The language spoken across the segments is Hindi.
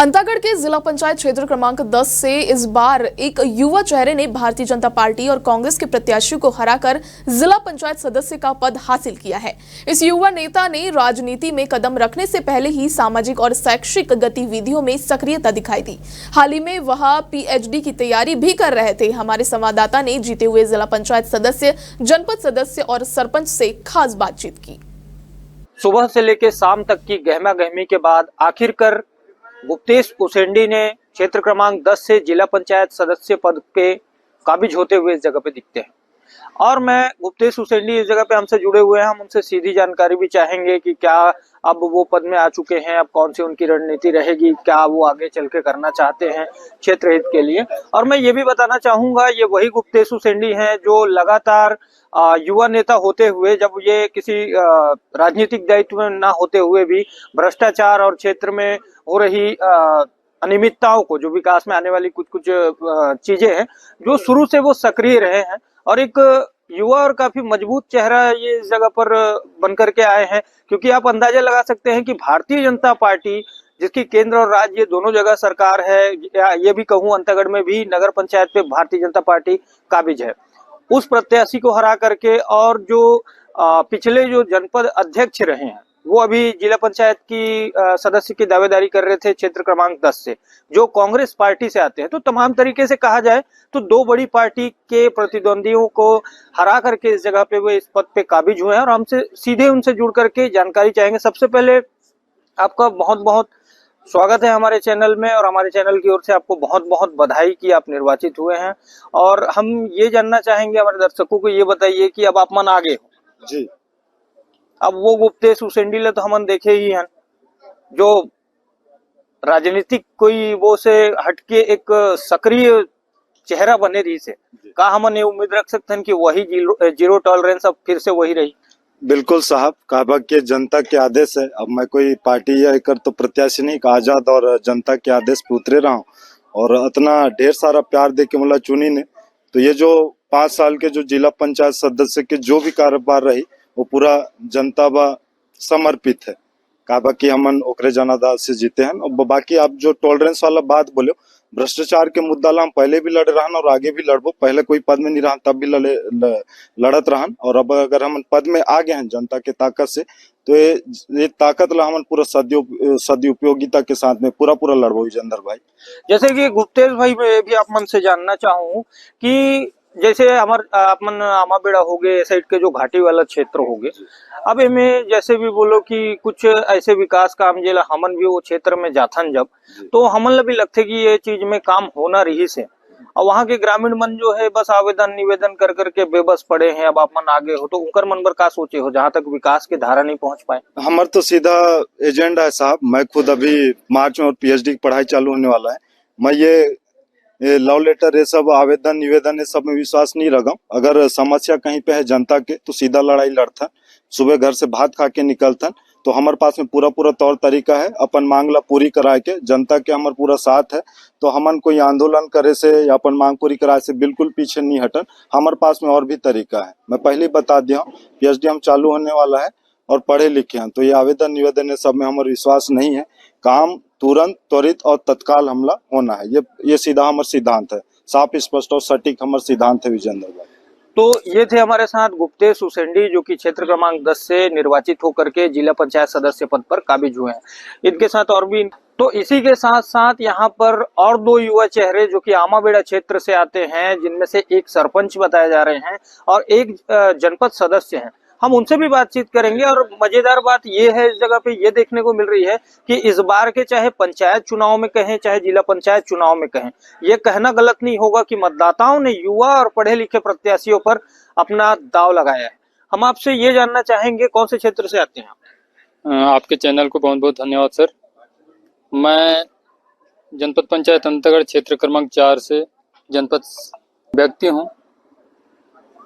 अंतागढ़ के जिला पंचायत क्षेत्र क्रमांक 10 से इस बार एक युवा चेहरे ने भारतीय जनता पार्टी और कांग्रेस के प्रत्याशियों को हराकर जिला पंचायत सदस्य का पद हासिल किया है। इस युवा नेता ने राजनीति में कदम रखने से पहले ही सामाजिक और शैक्षिक गतिविधियों में सक्रियता दिखाई दी। हाल ही में वह पीएचडी की तैयारी भी कर रहे थे। हमारे संवाददाता ने जीते हुए जिला पंचायत सदस्य, जनपद सदस्य और सरपंच से खास बातचीत की। सुबह से लेकर शाम तक की गहमा गहमी के बाद आखिरकार गुप्तेश उसेंडी ने क्षेत्र क्रमांक 10 से जिला पंचायत सदस्य पद के काबिज होते हुए इस जगह पे दिखते हैं। और मैं गुप्तेश उसेंडी इस जगह पे हमसे जुड़े हुए हैं, हम उनसे सीधी जानकारी भी चाहेंगे कि क्या अब वो पद में आ चुके हैं, अब कौन सी उनकी रणनीति रहेगी, क्या वो आगे चल के करना चाहते हैं क्षेत्र हित के लिए। और मैं ये भी बताना चाहूंगा, ये वही गुप्तेश उसेंडी हैं जो लगातार युवा नेता होते हुए, जब ये किसी राजनीतिक दायित्व में ना होते हुए भी भ्रष्टाचार और क्षेत्र में हो रही अनियमितताओं को, जो विकास में आने वाली कुछ चीजें हैं, जो शुरू से वो सक्रिय रहे हैं और एक युवा और काफी मजबूत चेहरा ये इस जगह पर बन करके आए हैं। क्योंकि आप अंदाजा लगा सकते हैं कि भारतीय जनता पार्टी, जिसकी केंद्र और राज्य दोनों जगह सरकार है, या ये भी कहूं अंतागढ़ में भी नगर पंचायत पे भारतीय जनता पार्टी काबिज है, उस प्रत्याशी को हरा करके, और जो पिछले जो जनपद अध्यक्ष रहे हैं वो अभी जिला पंचायत की सदस्य की दावेदारी कर रहे थे क्षेत्र क्रमांक 10 से, जो कांग्रेस पार्टी से आते हैं। तो तमाम तरीके से कहा जाए तो दो बड़ी पार्टी के प्रतिद्वंदियों को हरा करके इस जगह पे वो इस पद पे काबिज हुए हैं। और हमसे सीधे उनसे जुड़ करके जानकारी चाहेंगे। सबसे पहले आपका बहुत बहुत स्वागत है हमारे चैनल में, और हमारे चैनल की ओर से आपको बहुत बहुत बधाई कि आप निर्वाचित हुए हैं। और हम ये जानना चाहेंगे हमारे दर्शकों को, ये बताइए कि अब आप मन आगे हो जी। अब वो गुप्तेश उसेंडी ले तो हमन देखे ही हैं, जो राजनीतिक कोई वो से हटके एक सक्रिय चेहरा बने रही से, का हमन ये उम्मीद रख सकते हैं कि वही जीरो टॉलरेंस अब फिर से वही रही? बिल्कुल साहब, काबा के जनता के आदेश है। अब मैं कोई पार्टी या एक तो प्रत्याशी नहीं, आजाद और जनता के आदेश पे उतरे रहा हूँ। और इतना ढेर सारा प्यार दे के मला चुनी ने, तो ये जो 5 साल के जो जिला पंचायत सदस्य के जो भी कारोबार रही, वो पूरा जनता बा समर्पित है। काबा की हमन ओकरे जनादा से जीते हैं। और बाकी आप जो टॉलरेंस वाला बात बोले, भ्रष्टाचार के मुद्दा ला हम पहले भी लड़े रहन और आगे भी लड़बो। पहले कोई पद में नहीं रहा तब भी लड़त रहन, और अब अगर हम पद में आ गए हैं जनता के ताकत से, तो ये ताकत ला हम पूरा सदुपयोगिता के साथ में पूरा लड़बो जितेंद्र भाई। जैसे कि गुप्तेश भाई, मैं भी आप मन से जानना चाहूँ कि जैसे अपन आमाबेड़ा हो गए, साइड के जो घाटी वाला क्षेत्र हो गए, अब इनमें जैसे भी बोलो कि कुछ ऐसे विकास काम जेला हमन भी वो क्षेत्र में जाथन जब, तो हमन भी लगते कि ये चीज में काम होना रही से, और वहाँ के ग्रामीण मन जो है बस आवेदन निवेदन कर करके बेबस पड़े हैं। अब आप मन आगे हो तो उनकर मन पर का सोचे हो, जहाँ तक विकास के धारा नहीं पहुंच पाए? हमार तो सीधा एजेंडा है साहब। मैं खुद अभी मार्च में और पीएचडी की पढ़ाई चालू होने वाला है। मैं ये लव लेटर, ये सब आवेदन निवेदन, ये सब में विश्वास नहीं रखा। अगर समस्या कहीं पे है जनता के, तो सीधा लड़ाई लड़थन। सुबह घर से भात खा के निकलथन, तो हमारे पास में पूरा तौर तरीका है अपन मांग ला पूरी कराए के। जनता के हमारे पूरा साथ है, तो हमन कोई आंदोलन करे से या अपन मांग पूरी कराए से बिल्कुल पीछे नहीं हटन। हमारे पास में और भी तरीका है। मैं पहले बता दिया हूँ, पीएचडी हम चालू होने वाला है और पढ़े लिखे हैं, तो ये आवेदन निवेदन सब में हमारा विश्वास नहीं है। काम तुरंत, त्वरित और तत्काल हमला होना है, ये सीधा हमारा सिद्धांत है। साफ, स्पष्ट और सटीक हमारा सिद्धांत है विजेंद्र भाई। तो ये थे हमारे साथ गुप्तेश उसेंडी, जो कि क्षेत्र क्रमांक 10 से निर्वाचित होकर के जिला पंचायत सदस्य पद पर काबिज हुए हैं। इनके साथ और भी, तो इसी के साथ साथ यहाँ पर और दो युवा चेहरे जो कि आमाबेड़ा क्षेत्र से आते हैं, जिनमें से एक सरपंच बताए जा रहे हैं और एक जनपद सदस्य हैं, हम उनसे भी बातचीत करेंगे। और मजेदार बात यह है, इस जगह पे ये देखने को मिल रही है कि इस बार के चाहे पंचायत चुनाव में कहें, चाहे जिला पंचायत चुनाव में कहें, ये कहना गलत नहीं होगा कि मतदाताओं ने युवा और पढ़े लिखे प्रत्याशियों पर अपना दाव लगाया है। हम आपसे ये जानना चाहेंगे, कौन से क्षेत्र से आते हैं आप? आपके चैनल को बहुत बहुत धन्यवाद सर। मैं जनपद पंचायत अंतागढ़ क्षेत्र क्रमांक 4 से जनपद व्यक्ति हूँ,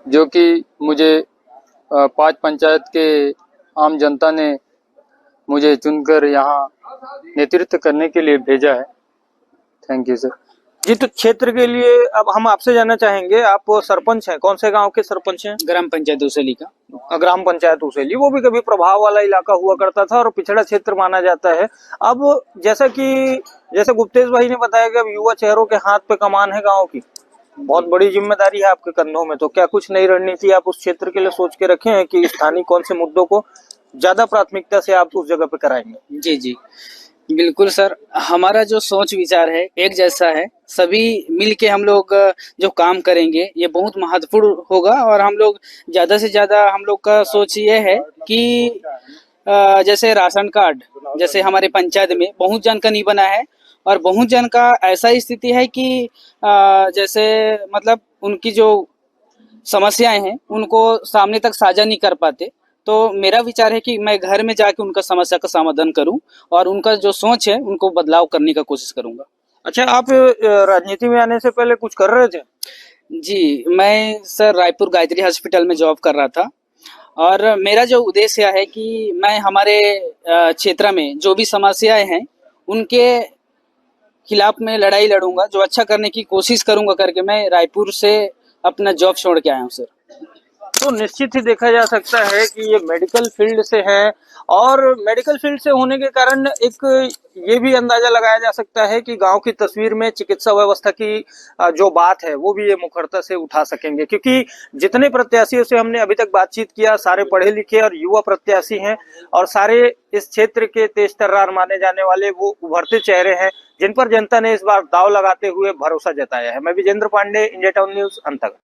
जो कि मुझे 5 पंचायत के आम जनता ने मुझे चुनकर यहाँ नेतृत्व करने के लिए भेजा है। Thank you sir. जी, तो क्षेत्र के लिए अब हम आपसे जानना चाहेंगे, आप सरपंच हैं, कौन से गांव के सरपंच हैं? ग्राम पंचायत उसेली का। ग्राम पंचायत उसेली, वो भी कभी प्रभाव वाला इलाका हुआ करता था और पिछड़ा क्षेत्र माना जाता है। अब जैसा कि जैसे गुप्तेश भाई ने बताया कि अब युवा चेहरों के हाथ पे कमान है गांव की, बहुत बड़ी जिम्मेदारी है आपके कंधों में, तो क्या कुछ नई रणनीति आप उस क्षेत्र के लिए सोच के रखे हैं कि स्थानीय कौन से मुद्दों को ज्यादा प्राथमिकता से आप उस जगह पे कराएंगे? जी जी बिल्कुल सर, हमारा जो सोच विचार है एक जैसा है। सभी मिलके हम लोग जो काम करेंगे ये बहुत महत्वपूर्ण होगा। और हम लोग ज्यादा से ज्यादा हम लोग का सोच ये है कि जैसे राशन कार्ड, जैसे हमारे पंचायत में बहुत जन का नहीं बना है और बहुत जन का ऐसा स्थिति है कि जैसे मतलब उनकी जो समस्याएं हैं उनको सामने तक साझा नहीं कर पाते। तो मेरा विचार है कि मैं घर में जाके उनका समस्या का समाधान करूं और उनका जो सोच है उनको बदलाव करने का कोशिश करूंगा। अच्छा, आप राजनीति में आने से पहले कुछ कर रहे थे? जी, मैं सर रायपुर गायत्री हॉस्पिटल में जॉब कर रहा था और मेरा जो उद्देश्य है कि मैं हमारे क्षेत्र में जो भी समस्याएं हैं उनके खिलाफ में लड़ाई लड़ूंगा, जो अच्छा करने की कोशिश करूंगा करके मैं रायपुर से अपना जॉब छोड़ के आया हूँ सर। तो निश्चित ही देखा जा सकता है कि ये मेडिकल फील्ड से है और मेडिकल फील्ड से होने के कारण एक ये भी अंदाजा लगाया जा सकता है कि गांव की तस्वीर में चिकित्सा व्यवस्था की जो बात है वो भी ये मुखरता से उठा सकेंगे, क्योंकि जितने प्रत्याशियों से हमने अभी तक बातचीत किया सारे पढ़े लिखे और युवा प्रत्याशी हैं और सारे इस क्षेत्र के तेज तर्रार माने जाने वाले वो उभरते चेहरे हैं जिन पर जनता ने इस बार दाव लगाते हुए भरोसा जताया है। मैं Vijendra Pandey, India Town News, अंतर्गत।